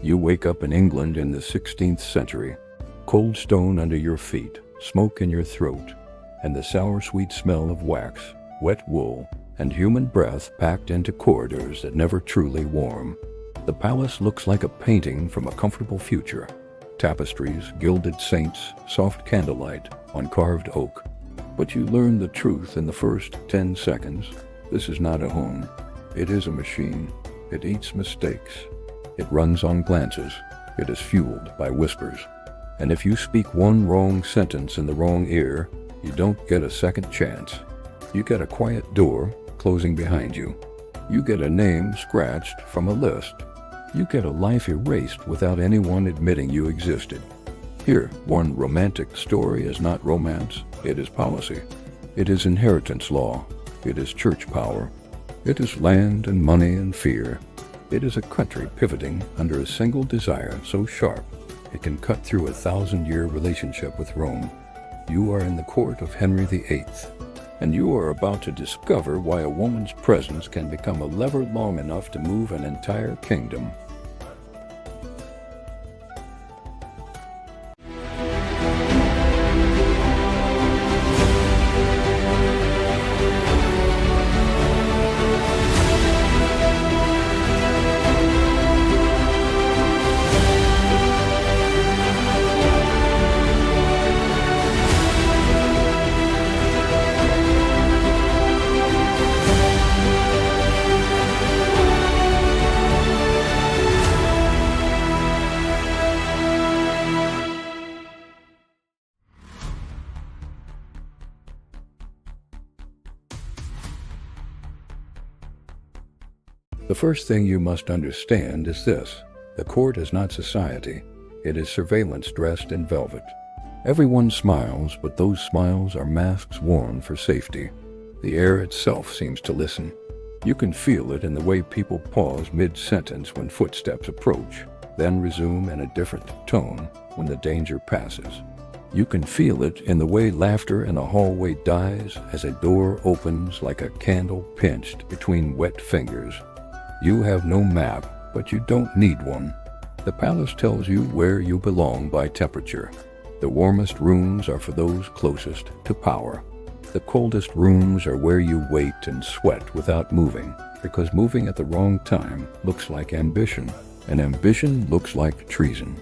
You wake up in England in the 16th century, cold stone under your feet, smoke in your throat, and the sour-sweet smell of wax, wet wool, and human breath packed into corridors that never truly warm. The palace looks like a painting from a comfortable future. Tapestries, gilded saints, soft candlelight on carved oak. But you learn the truth in the first 10 seconds. This is not a home. It is a machine. It eats mistakes. It runs on glances. It is fueled by whispers. And if you speak one wrong sentence in the wrong ear, you don't get a second chance. You get a quiet door closing behind you. You get a name scratched from a list. You get a life erased without anyone admitting you existed. Here, one romantic story is not romance, it is policy. It is inheritance law. It is church power. It is land and money and fear. It is a country pivoting under a single desire so sharp it can cut through a 1,000-year relationship with Rome. You are in the court of Henry VIII, and you are about to discover why a woman's presence can become a lever long enough to move an entire kingdom. The first thing you must understand is this: the court is not society. It is surveillance dressed in velvet. Everyone smiles, but those smiles are masks worn for safety. The air itself seems to listen. You can feel it in the way people pause mid-sentence when footsteps approach, then resume in a different tone when the danger passes. You can feel it in the way laughter in a hallway dies as a door opens like a candle pinched between wet fingers. You have no map, but you don't need one. The palace tells you where you belong by temperature. The warmest rooms are for those closest to power. The coldest rooms are where you wait and sweat without moving, because moving at the wrong time looks like ambition, and ambition looks like treason.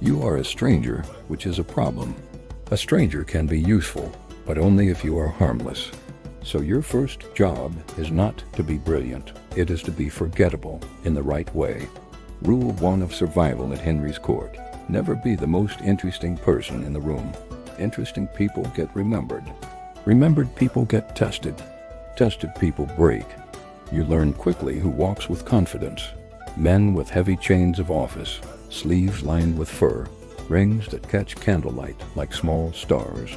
You are a stranger, which is a problem. A stranger can be useful, but only if you are harmless. So your first job is not to be brilliant. It is to be forgettable in the right way. Rule 1 of survival at Henry's court: never be the most interesting person in the room. Interesting people get remembered. Remembered people get tested. Tested people break. You learn quickly who walks with confidence. Men with heavy chains of office, sleeves lined with fur, rings that catch candlelight like small stars.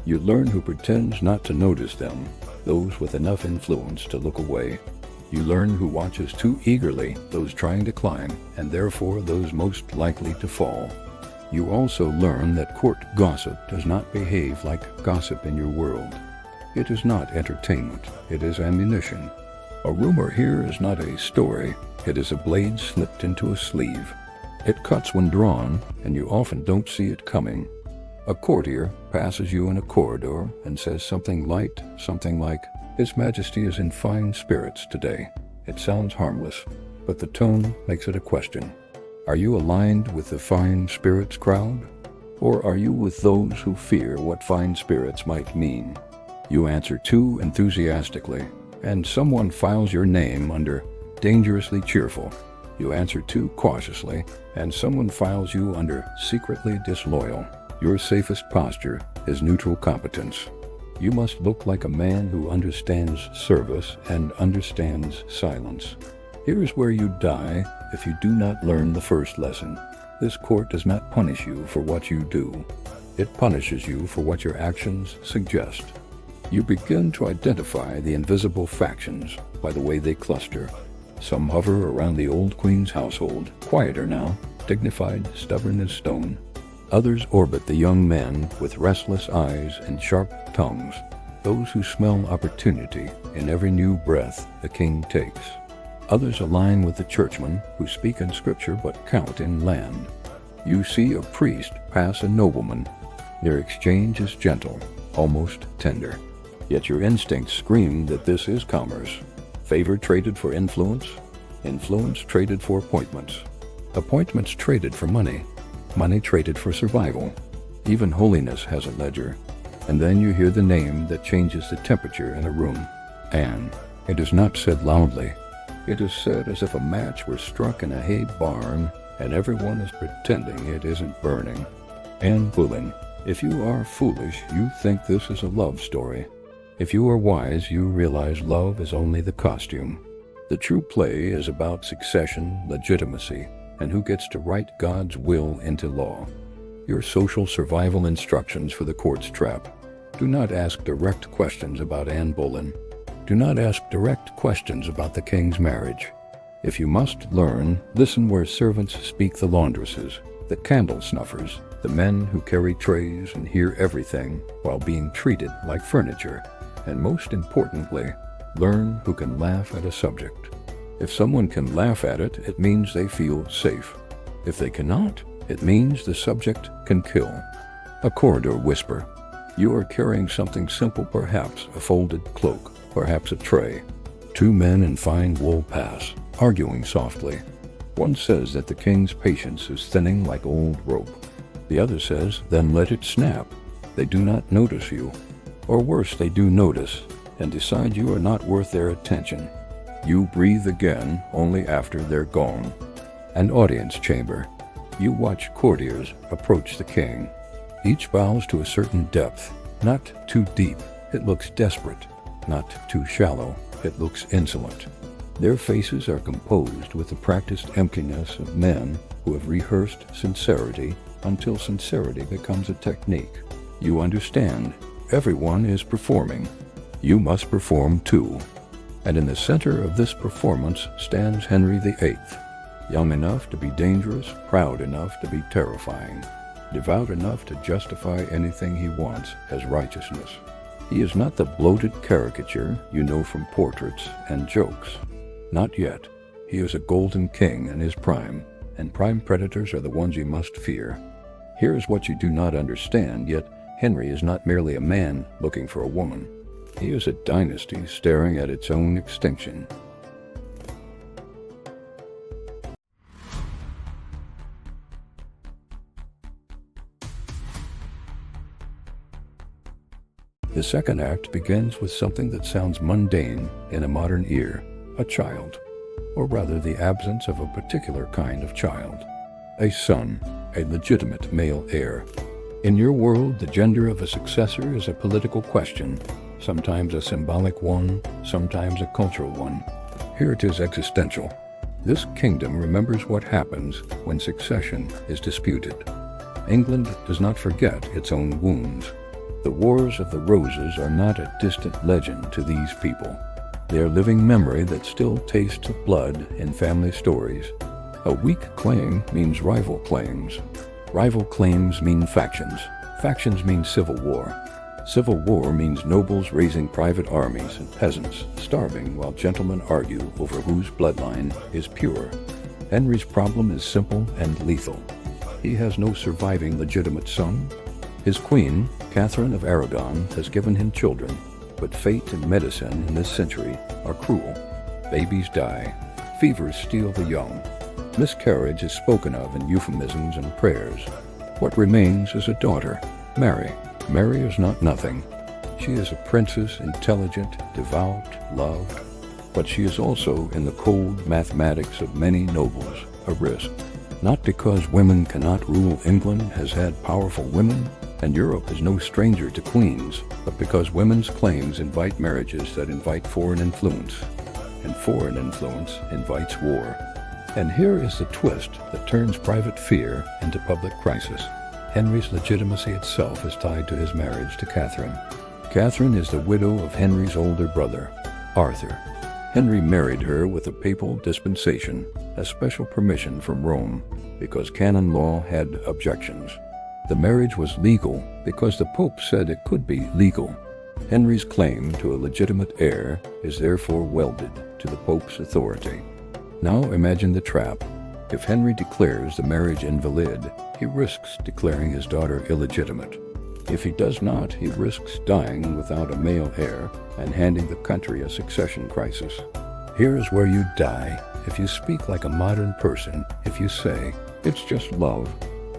You learn who pretends not to notice them, those with enough influence to look away. You learn who watches too eagerly, those trying to climb, and therefore those most likely to fall. You also learn that court gossip does not behave like gossip in your world. It is not entertainment, it is ammunition. A rumor here is not a story, it is a blade slipped into a sleeve. It cuts when drawn, and you often don't see it coming. A courtier passes you in a corridor and says something light, something like, "His Majesty is in fine spirits today." It sounds harmless, but the tone makes it a question. Are you aligned with the fine spirits crowd? Or are you with those who fear what fine spirits might mean? You answer too enthusiastically, and someone files your name under dangerously cheerful. You answer too cautiously, and someone files you under secretly disloyal. Your safest posture is neutral competence. You must look like a man who understands service and understands silence. Here is where you die if you do not learn the first lesson. This court does not punish you for what you do. It punishes you for what your actions suggest. You begin to identify the invisible factions by the way they cluster. Some hover around the old queen's household, quieter now, dignified, stubborn as stone. Others orbit the young men with restless eyes and sharp tongues, those who smell opportunity in every new breath the king takes. Others align with the churchmen who speak in scripture but count in land. You see a priest pass a nobleman. Their exchange is gentle, almost tender. Yet your instincts scream that this is commerce. Favor traded for influence, influence traded for appointments, appointments traded for money, money traded for survival. Even holiness has a ledger. And then you hear the name that changes the temperature in a room. Anne. It is not said loudly. It is said as if a match were struck in a hay barn and everyone is pretending it isn't burning. Anne Boleyn. If you are foolish, you think this is a love story. If you are wise, you realize love is only the costume. The true play is about succession, legitimacy, and who gets to write God's will into law. Your social survival instructions for the court's trap. Do not ask direct questions about Anne Boleyn. Do not ask direct questions about the king's marriage. If you must learn, listen where servants speak the laundresses, the candle snuffers, the men who carry trays and hear everything while being treated like furniture. And most importantly, learn who can laugh at a subject. If someone can laugh at it, it means they feel safe. If they cannot, it means the subject can kill. A corridor whisper. You are carrying something simple, perhaps a folded cloak, perhaps a tray. Two men in fine wool pass, arguing softly. One says that the king's patience is thinning like old rope. The other says, then let it snap. They do not notice you. Or worse, they do notice and decide you are not worth their attention. You breathe again only after they're gone. An audience chamber. You watch courtiers approach the king. Each bows to a certain depth, not too deep, it looks desperate, not too shallow, it looks insolent. Their faces are composed with the practiced emptiness of men who have rehearsed sincerity until sincerity becomes a technique. You understand, everyone is performing. You must perform too. And in the center of this performance stands Henry VIII. Young enough to be dangerous, proud enough to be terrifying, devout enough to justify anything he wants as righteousness. He is not the bloated caricature you know from portraits and jokes. Not yet. He is a golden king in his prime, and prime predators are the ones you must fear. Here is what you do not understand, yet Henry is not merely a man looking for a woman. He is a dynasty staring at its own extinction. The second act begins with something that sounds mundane in a modern ear, a child, or rather the absence of a particular kind of child. A son, a legitimate male heir. In your world, the gender of a successor is a political question, sometimes a symbolic one, sometimes a cultural one. Here it is existential. This kingdom remembers what happens when succession is disputed. England does not forget its own wounds. The Wars of the Roses are not a distant legend to these people. They are living memory that still tastes of blood in family stories. A weak claim means rival claims. Rival claims mean factions. Factions mean civil war. Civil war means nobles raising private armies and peasants starving while gentlemen argue over whose bloodline is pure. Henry's problem is simple and lethal. He has no surviving legitimate son. His queen, Catherine of Aragon, has given him children, but fate and medicine in this century are cruel. Babies die. Fevers steal the young. Miscarriage is spoken of in euphemisms and prayers. What remains is a daughter, Mary. Mary is not nothing. She is a princess, intelligent, devout, loved, but she is also in the cold mathematics of many nobles, a risk. Not because women cannot rule, England has had powerful women, and Europe is no stranger to queens, but because women's claims invite marriages that invite foreign influence, and foreign influence invites war. And here is the twist that turns private fear into public crisis. Henry's legitimacy itself is tied to his marriage to Catherine. Catherine is the widow of Henry's older brother, Arthur. Henry married her with a papal dispensation, a special permission from Rome, because canon law had objections. The marriage was legal because the Pope said it could be legal. Henry's claim to a legitimate heir is therefore welded to the Pope's authority. Now imagine the trap. If Henry declares the marriage invalid, he risks declaring his daughter illegitimate. If he does not, he risks dying without a male heir and handing the country a succession crisis. Here's where you die. If you speak like a modern person, if you say, "It's just love,"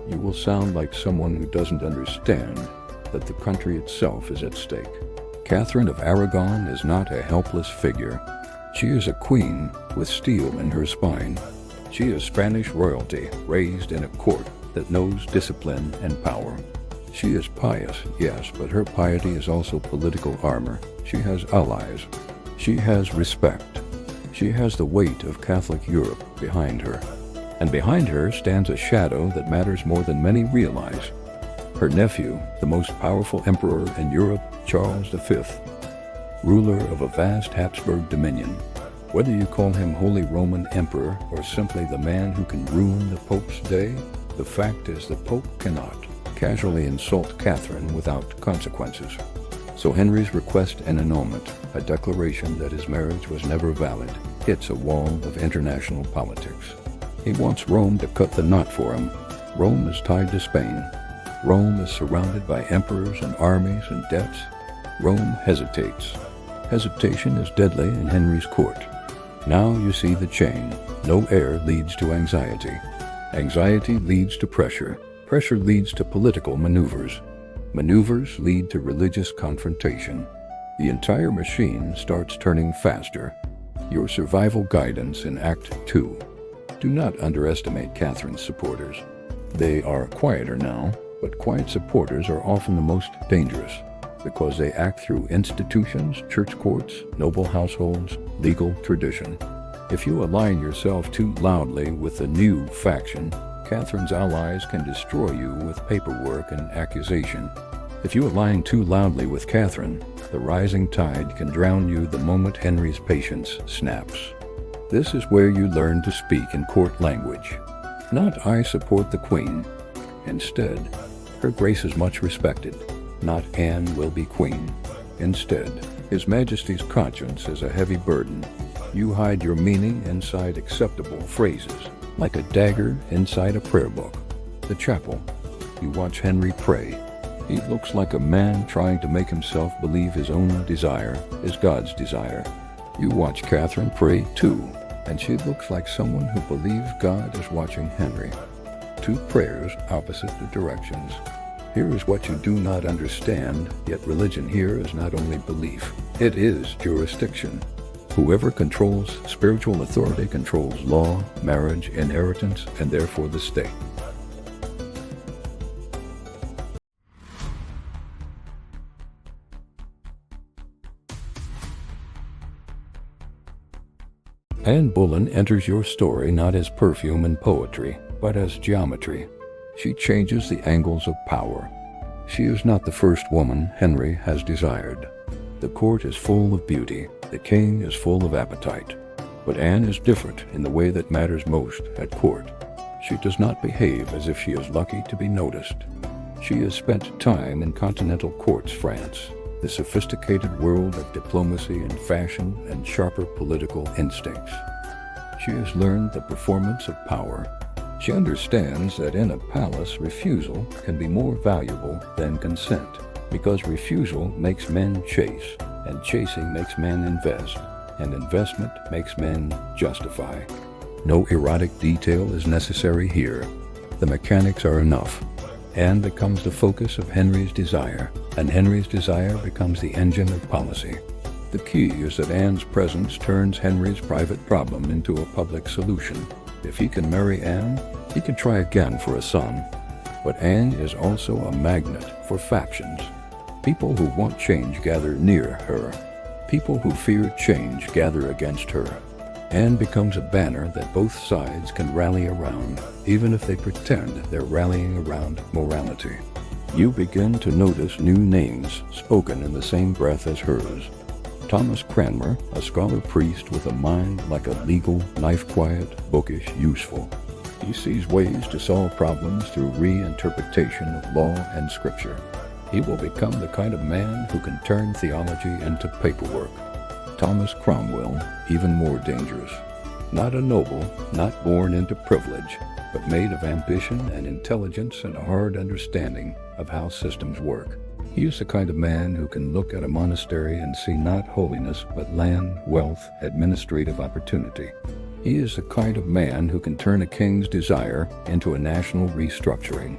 you will sound like someone who doesn't understand that the country itself is at stake. Catherine of Aragon is not a helpless figure. She is a queen with steel in her spine. She is Spanish royalty, raised in a court that knows discipline and power. She is pious, yes, but her piety is also political armor. She has allies. She has respect. She has the weight of Catholic Europe behind her. And behind her stands a shadow that matters more than many realize. Her nephew, the most powerful emperor in Europe, Charles V, ruler of a vast Habsburg dominion. Whether you call him Holy Roman Emperor or simply the man who can ruin the Pope's day, the fact is the Pope cannot casually insult Catherine without consequences. So Henry's request and annulment, a declaration that his marriage was never valid, hits a wall of international politics. He wants Rome to cut the knot for him. Rome is tied to Spain. Rome is surrounded by emperors and armies and debts. Rome hesitates. Hesitation is deadly in Henry's court. Now you see the chain. No heir leads to anxiety. Anxiety leads to pressure. Pressure leads to political maneuvers. Maneuvers lead to religious confrontation. The entire machine starts turning faster. Your survival guidance in Act 2. Do not underestimate Catherine's supporters. They are quieter now, but quiet supporters are often the most dangerous because they act through institutions, church courts, noble households, legal tradition. If you align yourself too loudly with the new faction, Catherine's allies can destroy you with paperwork and accusation. If you align too loudly with Catherine, the rising tide can drown you the moment Henry's patience snaps. This is where you learn to speak in court language. Not "I support the Queen." Instead, "Her Grace is much respected." Not "Anne will be Queen." Instead, His Majesty's conscience is a heavy burden. You hide your meaning inside acceptable phrases, like a dagger inside a prayer book. The chapel. You watch Henry pray. He looks like a man trying to make himself believe his own desire is God's desire. You watch Catherine pray too, and she looks like someone who believes God is watching Henry. Two prayers opposite directions. Here is what you do not understand, yet religion here is not only belief, it is jurisdiction. Whoever controls spiritual authority controls law, marriage, inheritance, and therefore the state. Anne Boleyn enters your story not as perfume and poetry, but as geometry. She changes the angles of power. She is not the first woman Henry has desired. The court is full of beauty. The king is full of appetite. But Anne is different in the way that matters most at court. She does not behave as if she is lucky to be noticed. She has spent time in continental courts, France, the sophisticated world of diplomacy and fashion and sharper political instincts. She has learned the performance of power. She understands that in a palace, refusal can be more valuable than consent, because refusal makes men chase, and chasing makes men invest, and investment makes men justify. No erotic detail is necessary here. The mechanics are enough. Anne becomes the focus of Henry's desire, and Henry's desire becomes the engine of policy. The key is that Anne's presence turns Henry's private problem into a public solution. If he can marry Anne, he can try again for a son. But Anne is also a magnet for factions. People who want change gather near her. People who fear change gather against her. Anne becomes a banner that both sides can rally around, even if they pretend they're rallying around morality. You begin to notice new names spoken in the same breath as hers. Thomas Cranmer, a scholar priest with a mind like a legal, knife-quiet, bookish, useful. He sees ways to solve problems through reinterpretation of law and scripture. He will become the kind of man who can turn theology into paperwork. Thomas Cromwell, even more dangerous. Not a noble, not born into privilege, but made of ambition and intelligence and a hard understanding of how systems work. He is the kind of man who can look at a monastery and see not holiness, but land, wealth, administrative opportunity. He is the kind of man who can turn a king's desire into a national restructuring.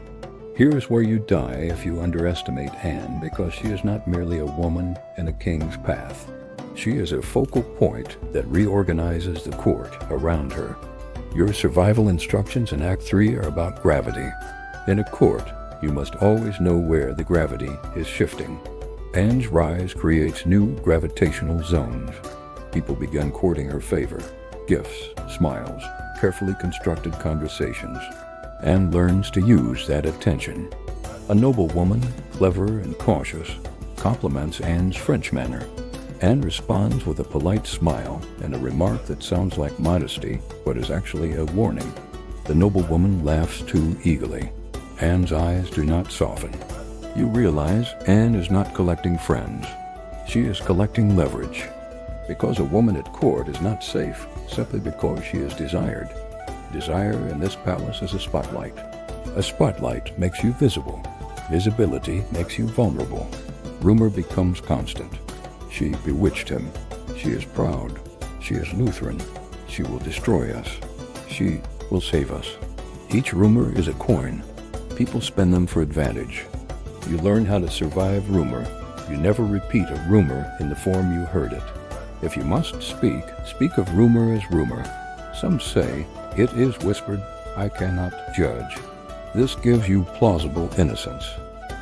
Here is where you die if you underestimate Anne, because she is not merely a woman in a king's path. She is a focal point that reorganizes the court around her. Your survival instructions in Act 3 are about gravity. In a court, you must always know where the gravity is shifting. Anne's rise creates new gravitational zones. People begin courting her favor. Gifts, smiles, carefully constructed conversations. Anne learns to use that attention. A noble woman, clever and cautious, compliments Anne's French manner. Anne responds with a polite smile and a remark that sounds like modesty, but is actually a warning. The noble woman laughs too eagerly. Anne's eyes do not soften. You realize Anne is not collecting friends. She is collecting leverage. Because a woman at court is not safe simply because she is desired. Desire in this palace is a spotlight. A spotlight makes you visible. Visibility makes you vulnerable. Rumor becomes constant. She bewitched him. She is proud. She is Lutheran. She will destroy us. She will save us. Each rumor is a coin. People spend them for advantage. You learn how to survive rumor. You never repeat a rumor in the form you heard it. If you must speak of rumor as rumor. Some say, it is whispered, I cannot judge. This gives you plausible innocence.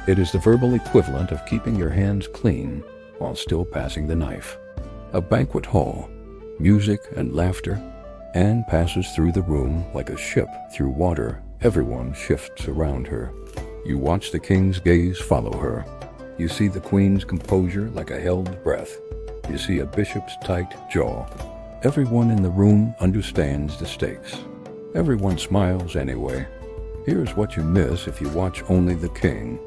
It is the verbal equivalent of keeping your hands clean while still passing the knife. A banquet hall, music and laughter. Anne passes through the room like a ship through water. Everyone shifts around her. You watch the king's gaze follow her. You see the queen's composure like a held breath. You see a bishop's tight jaw. Everyone in the room understands the stakes. Everyone smiles anyway. Here's what you miss if you watch only the king.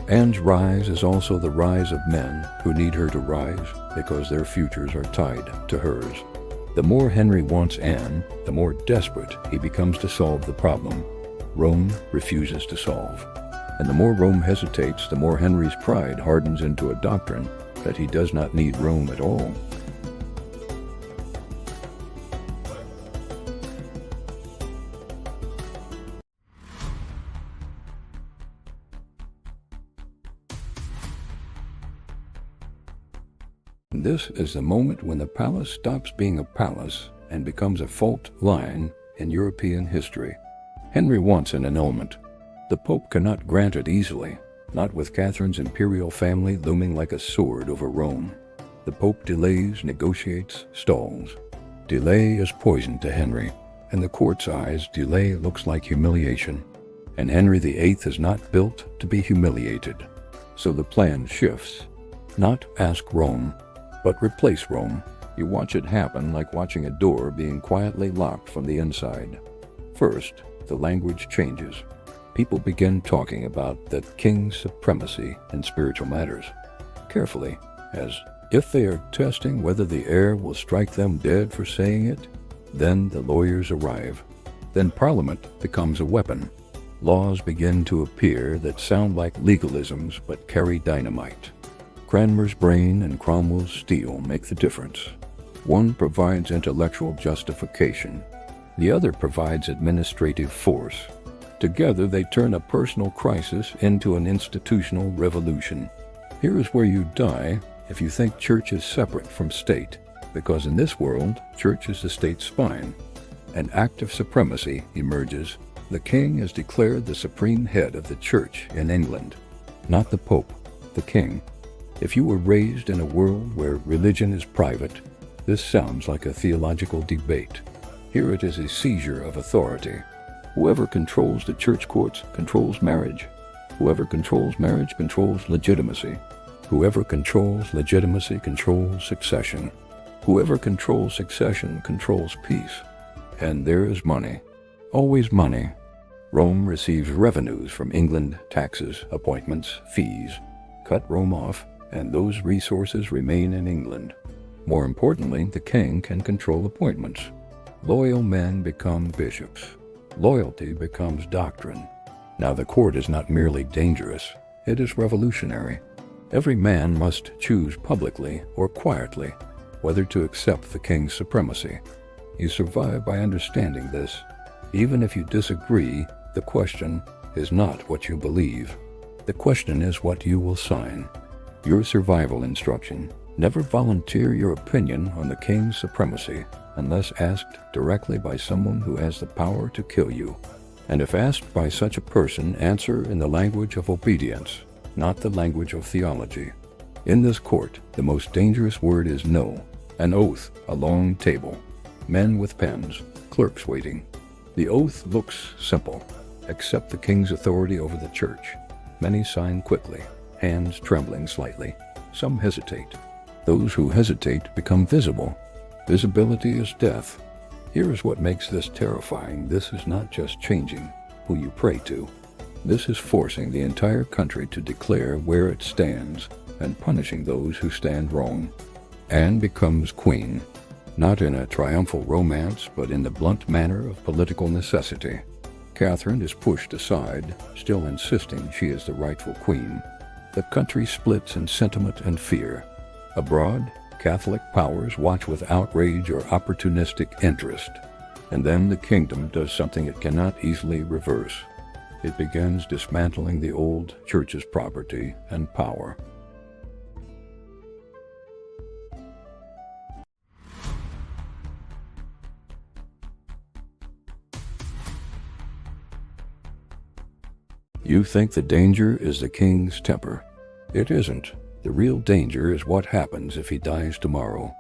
Anne's rise is also the rise of men who need her to rise because their futures are tied to hers. The more Henry wants Anne, the more desperate he becomes to solve the problem Rome refuses to solve. And the more Rome hesitates, the more Henry's pride hardens into a doctrine that he does not need Rome at all. This is the moment when the palace stops being a palace and becomes a fault line in European history. Henry wants an annulment. The Pope cannot grant it easily, not with Catherine's imperial family looming like a sword over Rome. The Pope delays, negotiates, stalls. Delay is poison to Henry. In the court's eyes, delay looks like humiliation. And Henry VIII is not built to be humiliated. So the plan shifts. Not ask Rome, but replace Rome. You watch it happen like watching a door being quietly locked from the inside. First, the language changes. People begin talking about the king's supremacy in spiritual matters, carefully, as if they are testing whether the air will strike them dead for saying it. Then the lawyers arrive. Then Parliament becomes a weapon. Laws begin to appear that sound like legalisms but carry dynamite. Cranmer's brain and Cromwell's steel make the difference. One provides intellectual justification. The other provides administrative force. Together they turn a personal crisis into an institutional revolution. Here is where you die if you think church is separate from state, because in this world, church is the state's spine. An act of supremacy emerges. The king is declared the supreme head of the church in England. Not the Pope, the king. If you were raised in a world where religion is private, this sounds like a theological debate. Here it is a seizure of authority. Whoever controls the church courts controls marriage. Whoever controls marriage controls legitimacy. Whoever controls legitimacy controls succession. Whoever controls succession controls peace. And there is money. Always money. Rome receives revenues from England, taxes, appointments, fees. Cut Rome off, and those resources remain in England. More importantly, the king can control appointments. Loyal men become bishops. Loyalty becomes doctrine. Now the court is not merely dangerous, it is revolutionary. Every man must choose publicly or quietly whether to accept the king's supremacy. You survive by understanding this. Even if you disagree, the question is not what you believe. The question is what you will sign. Your survival instruction: never volunteer your opinion on the king's supremacy unless asked directly by someone who has the power to kill you. And if asked by such a person, answer in the language of obedience, not the language of theology. In this court, the most dangerous word is no. An oath, a long table, men with pens, clerks waiting. The oath looks simple. Accept the king's authority over the church. Many sign quickly, hands trembling slightly. Some hesitate. Those who hesitate become visible. Visibility is death. Here is what makes this terrifying. This is not just changing who you pray to. This is forcing the entire country to declare where it stands and punishing those who stand wrong. Anne becomes queen, not in a triumphal romance, but in the blunt manner of political necessity. Catherine is pushed aside, still insisting she is the rightful queen. The country splits in sentiment and fear. Abroad, Catholic powers watch with outrage or opportunistic interest. And then the kingdom does something it cannot easily reverse. It begins dismantling the old church's property and power. You think the danger is the king's temper. It isn't. The real danger is what happens if he dies tomorrow.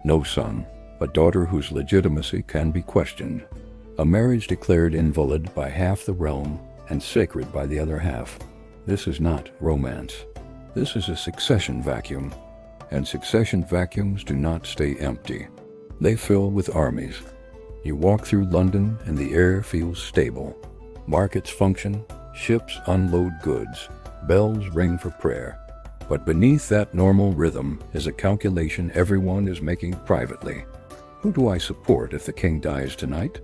No son, a daughter whose legitimacy can be questioned. A marriage declared invalid by half the realm and sacred by the other half. This is not romance. This is a succession vacuum. And succession vacuums do not stay empty. They fill with armies. You walk through London and the air feels stable. Markets function, ships unload goods, bells ring for prayer. But beneath that normal rhythm is a calculation everyone is making privately. Who do I support if the king dies tonight?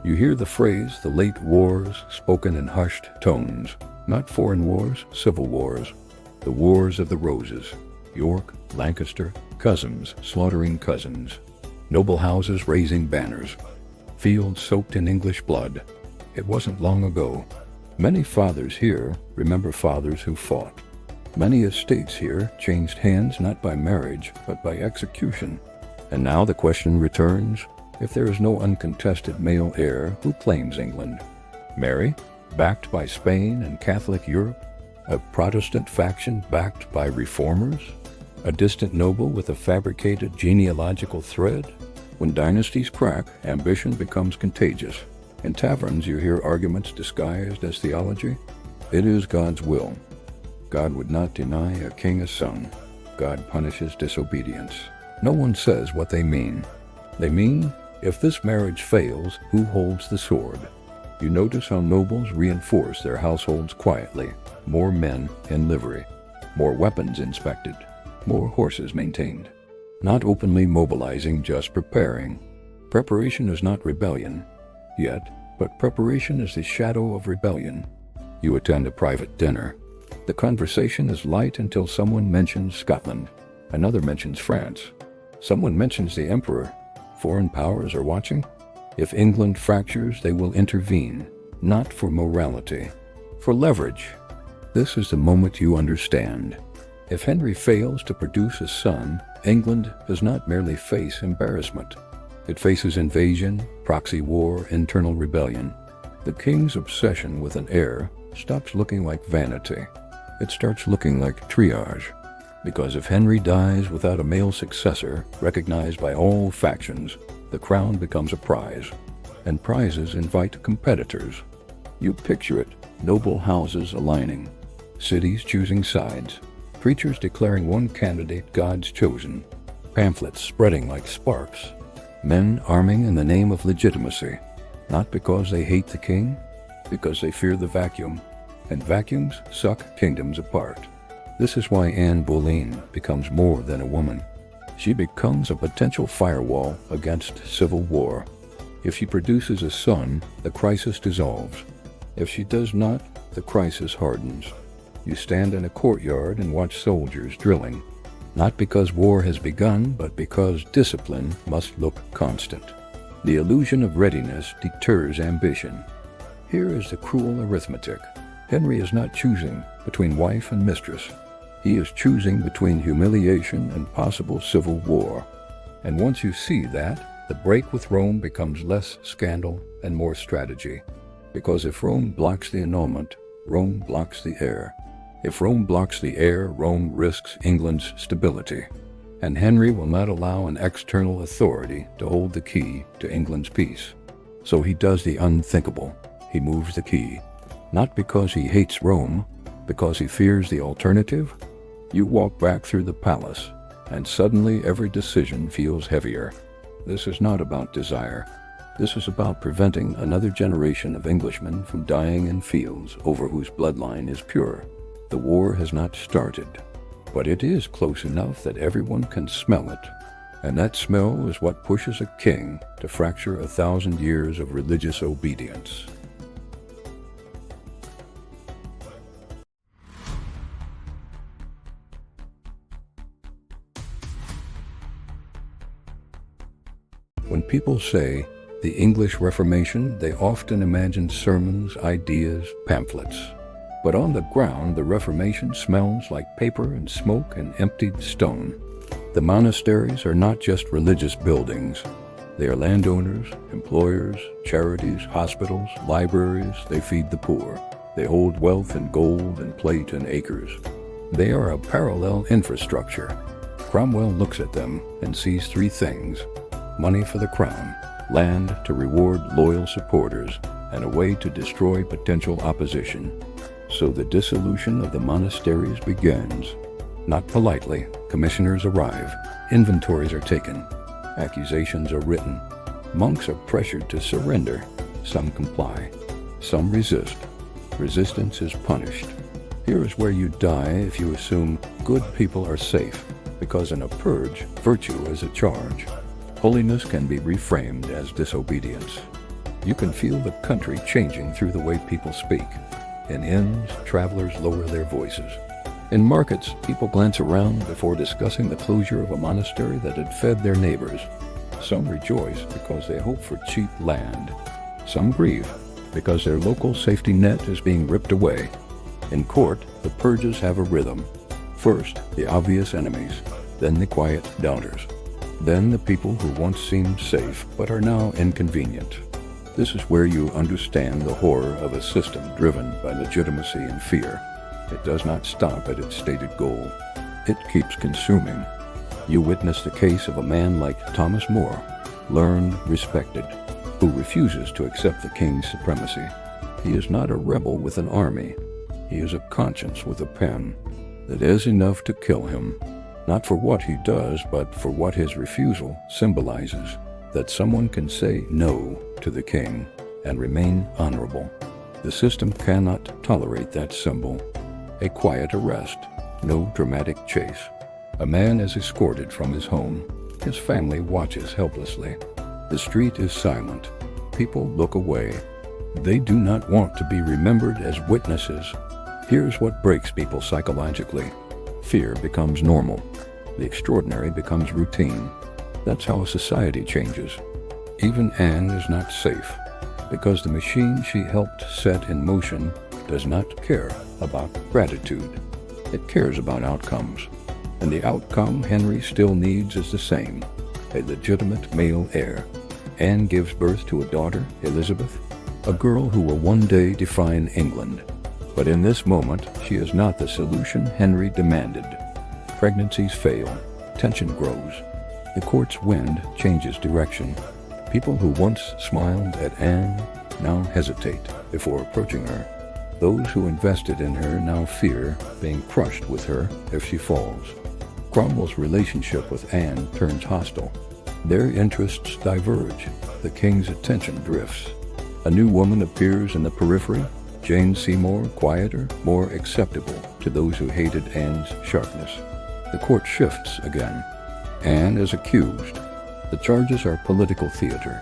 You hear the phrase, the late wars, spoken in hushed tones. Not foreign wars, civil wars. The wars of the roses. York, Lancaster, cousins slaughtering cousins. Noble houses raising banners. Fields soaked in English blood. It wasn't long ago. Many fathers here remember fathers who fought. Many estates here changed hands not by marriage, but by execution. And now the question returns, if there is no uncontested male heir, who claims England? Mary, backed by Spain and Catholic Europe? A Protestant faction backed by reformers? A distant noble with a fabricated genealogical thread? When dynasties crack, ambition becomes contagious. In taverns you hear arguments disguised as theology. It is God's will. God would not deny a king a son. God punishes disobedience. No one says what they mean. They mean, if this marriage fails, who holds the sword? You notice how nobles reinforce their households quietly. More men in livery. More weapons inspected. More horses maintained. Not openly mobilizing, just preparing. Preparation is not rebellion yet, but preparation is the shadow of rebellion. You attend a private dinner. The conversation is light until someone mentions Scotland. Another mentions France. Someone mentions the emperor. Foreign powers are watching. If England fractures, they will intervene, not for morality, for leverage. This is the moment you understand. If Henry fails to produce a son, England does not merely face embarrassment. It faces invasion, proxy war, internal rebellion. The king's obsession with an heir stops looking like vanity. It starts looking like triage. Because if Henry dies without a male successor, recognized by all factions, the crown becomes a prize. And prizes invite competitors. You picture it, noble houses aligning, cities choosing sides, preachers declaring one candidate God's chosen, pamphlets spreading like sparks, men arming in the name of legitimacy, not because they hate the king, because they fear the vacuum. And vacuums suck kingdoms apart. This is why Anne Boleyn becomes more than a woman. She becomes a potential firewall against civil war. If she produces a son, the crisis dissolves. If she does not, the crisis hardens. You stand in a courtyard and watch soldiers drilling, not because war has begun, but because discipline must look constant. The illusion of readiness deters ambition. Here is the cruel arithmetic. Henry is not choosing between wife and mistress. He is choosing between humiliation and possible civil war. And once you see that, the break with Rome becomes less scandal and more strategy. Because if Rome blocks the annulment, Rome blocks the heir. If Rome blocks the heir, Rome risks England's stability. And Henry will not allow an external authority to hold the key to England's peace. So he does the unthinkable. He moves the key. Not because he hates Rome, because he fears the alternative. You walk back through the palace, and suddenly every decision feels heavier. This is not about desire. This is about preventing another generation of Englishmen from dying in fields over whose bloodline is pure. The war has not started, but it is close enough that everyone can smell it. And that smell is what pushes a king to fracture 1,000 years of religious obedience. When people say the English Reformation, they often imagine sermons, ideas, pamphlets. But on the ground, the Reformation smells like paper and smoke and emptied stone. The monasteries are not just religious buildings. They are landowners, employers, charities, hospitals, libraries. They feed the poor. They hold wealth in gold and plate and acres. They are a parallel infrastructure. Cromwell looks at them and sees three things: money for the crown, land to reward loyal supporters, and a way to destroy potential opposition. So the dissolution of the monasteries begins. Not politely, commissioners arrive, inventories are taken, accusations are written. Monks are pressured to surrender. Some comply, some resist. Resistance is punished. Here is where you die if you assume good people are safe, because in a purge, virtue is a charge. Holiness can be reframed as disobedience. You can feel the country changing through the way people speak. In inns, travelers lower their voices. In markets, people glance around before discussing the closure of a monastery that had fed their neighbors. Some rejoice because they hope for cheap land. Some grieve because their local safety net is being ripped away. In court, the purges have a rhythm. First, the obvious enemies, then the quiet doubters, then the people who once seemed safe but are now inconvenient. This is where you understand the horror of a system driven by legitimacy and fear. It does not stop at its stated goal. It keeps consuming. You witness the case of a man like Thomas More, learned, respected, who refuses to accept the king's supremacy. He is not a rebel with an army. He is a conscience with a pen that is enough to kill him, not for what he does, but for what his refusal symbolizes. That someone can say no to the king and remain honorable. The system cannot tolerate that symbol. A quiet arrest, no dramatic chase. A man is escorted from his home. His family watches helplessly. The street is silent. People look away. They do not want to be remembered as witnesses. Here's what breaks people psychologically. Fear becomes normal. The extraordinary becomes routine. That's how a society changes. Even Anne is not safe, because the machine she helped set in motion does not care about gratitude. It cares about outcomes. And the outcome Henry still needs is the same: a legitimate male heir. Anne gives birth to a daughter, Elizabeth, a girl who will one day define England. But in this moment, she is not the solution Henry demanded. Pregnancies fail. Tension grows. The court's wind changes direction. People who once smiled at Anne now hesitate before approaching her. Those who invested in her now fear being crushed with her if she falls. Cromwell's relationship with Anne turns hostile. Their interests diverge. The king's attention drifts. A new woman appears in the periphery. Jane Seymour, quieter, more acceptable to those who hated Anne's sharpness. The court shifts again. Anne is accused. The charges are political theater.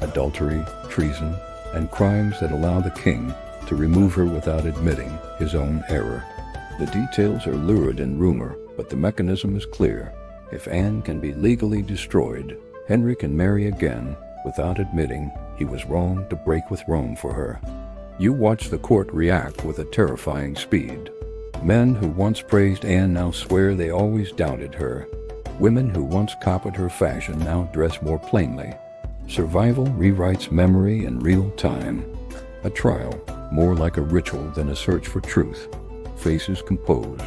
adultery, treason, and crimes that allow the king to remove her without admitting his own error. The details are lurid in rumor, but the mechanism is clear. If Anne can be legally destroyed, Henry can marry again without admitting he was wrong to break with Rome for her. You watch the court react with a terrifying speed. Men who once praised Anne now swear they always doubted her. Women who once copied her fashion now dress more plainly. Survival rewrites memory in real time. A trial, more like a ritual than a search for truth. Faces composed,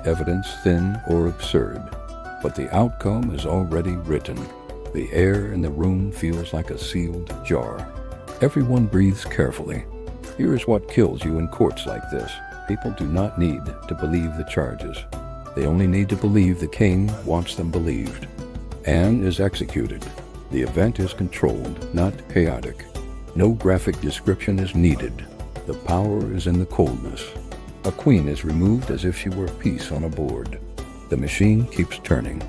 evidence thin or absurd. But the outcome is already written. The air in the room feels like a sealed jar. Everyone breathes carefully. Here is what kills you in courts like this. People do not need to believe the charges. They only need to believe the king wants them believed. Anne is executed. The event is controlled, not chaotic. No graphic description is needed. The power is in the coldness. A queen is removed as if she were peace on a board. The machine keeps turning.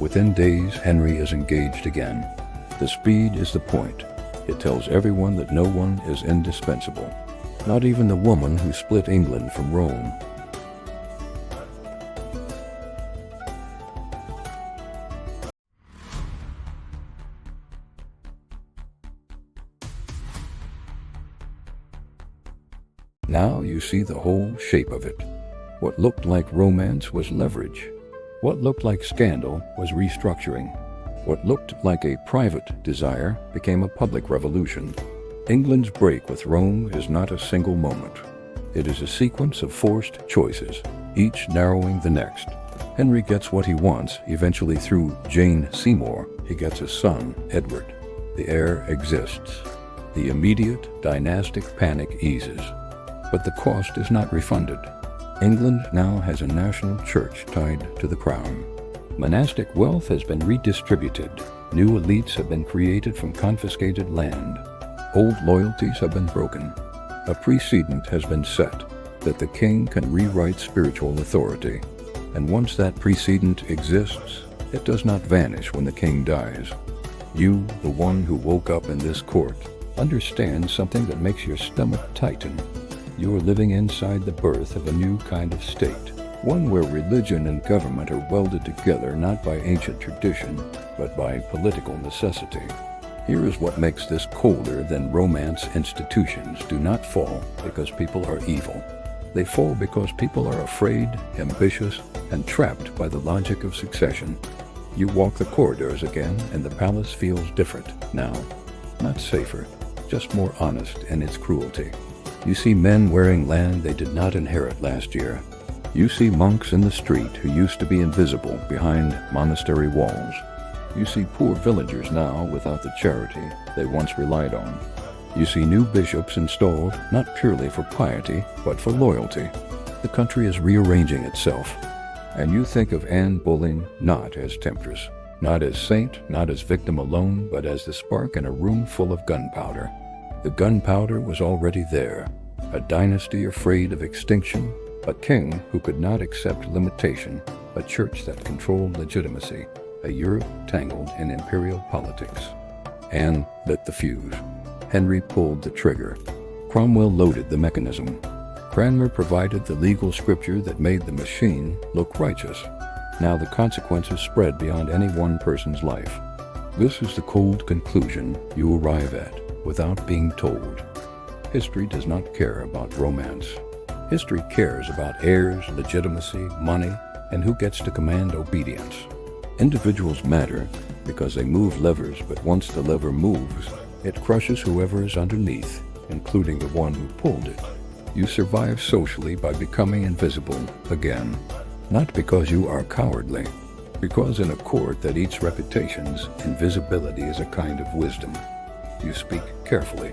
Within days, Henry is engaged again. The speed is the point. It tells everyone that no one is indispensable. Not even the woman who split England from Rome. Now you see the whole shape of it. What looked like romance was leverage. What looked like scandal was restructuring. What looked like a private desire became a public revolution. England's break with Rome is not a single moment. It is a sequence of forced choices, each narrowing the next. Henry gets what he wants, eventually through Jane Seymour. He gets a son, Edward. The heir exists. The immediate dynastic panic eases. But the cost is not refunded. England now has a national church tied to the crown. Monastic wealth has been redistributed. New elites have been created from confiscated land. Old loyalties have been broken. A precedent has been set that the king can rewrite spiritual authority. And once that precedent exists, it does not vanish when the king dies. You, the one who woke up in this court, understand something that makes your stomach tighten. You are living inside the birth of a new kind of state, one where religion and government are welded together not by ancient tradition, but by political necessity. Here is what makes this colder than romance. Institutions do not fall because people are evil. They fall because people are afraid, ambitious, and trapped by the logic of succession. You walk the corridors again, and the palace feels different now. Not safer, just more honest in its cruelty. You see men wearing land they did not inherit last year. You see monks in the street who used to be invisible behind monastery walls. You see poor villagers now without the charity they once relied on. You see new bishops installed not purely for piety, but for loyalty. The country is rearranging itself. And you think of Anne Boleyn not as temptress, not as saint, not as victim alone, but as the spark in a room full of gunpowder. The gunpowder was already there. A dynasty afraid of extinction, a king who could not accept limitation, a church that controlled legitimacy, a Europe tangled in imperial politics. Anne lit the fuse. Henry pulled the trigger. Cromwell loaded the mechanism. Cranmer provided the legal scripture that made the machine look righteous. Now the consequences spread beyond any one person's life. This is the cold conclusion you arrive at without being told. History does not care about romance. History cares about heirs, legitimacy, money, and who gets to command obedience. Individuals matter because they move levers, but once the lever moves, it crushes whoever is underneath, including the one who pulled it. You survive socially by becoming invisible again, not because you are cowardly, because in a court that eats reputations, invisibility is a kind of wisdom. You speak carefully.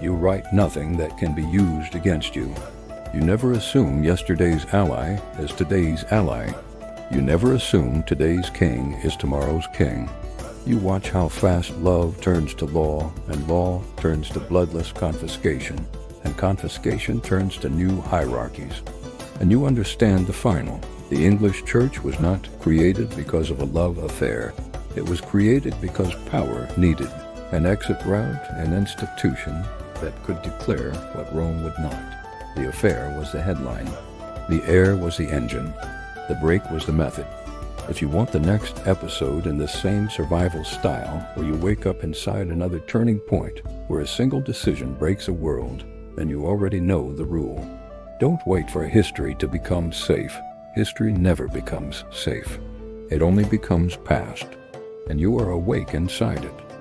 You write nothing that can be used against you. You never assume yesterday's ally is today's ally. You never assume today's king is tomorrow's king. You watch how fast love turns to law, and law turns to bloodless confiscation, and confiscation turns to new hierarchies. And you understand the final. The English church was not created because of a love affair. It was created because power needed An exit route, an institution that could declare what Rome would not. The affair was the headline. The air was the engine. The brake was the method. If you want the next episode in the same survival style, where you wake up inside another turning point, where a single decision breaks a world, then you already know the rule. Don't wait for history to become safe. History never becomes safe. It only becomes past, and you are awake inside it.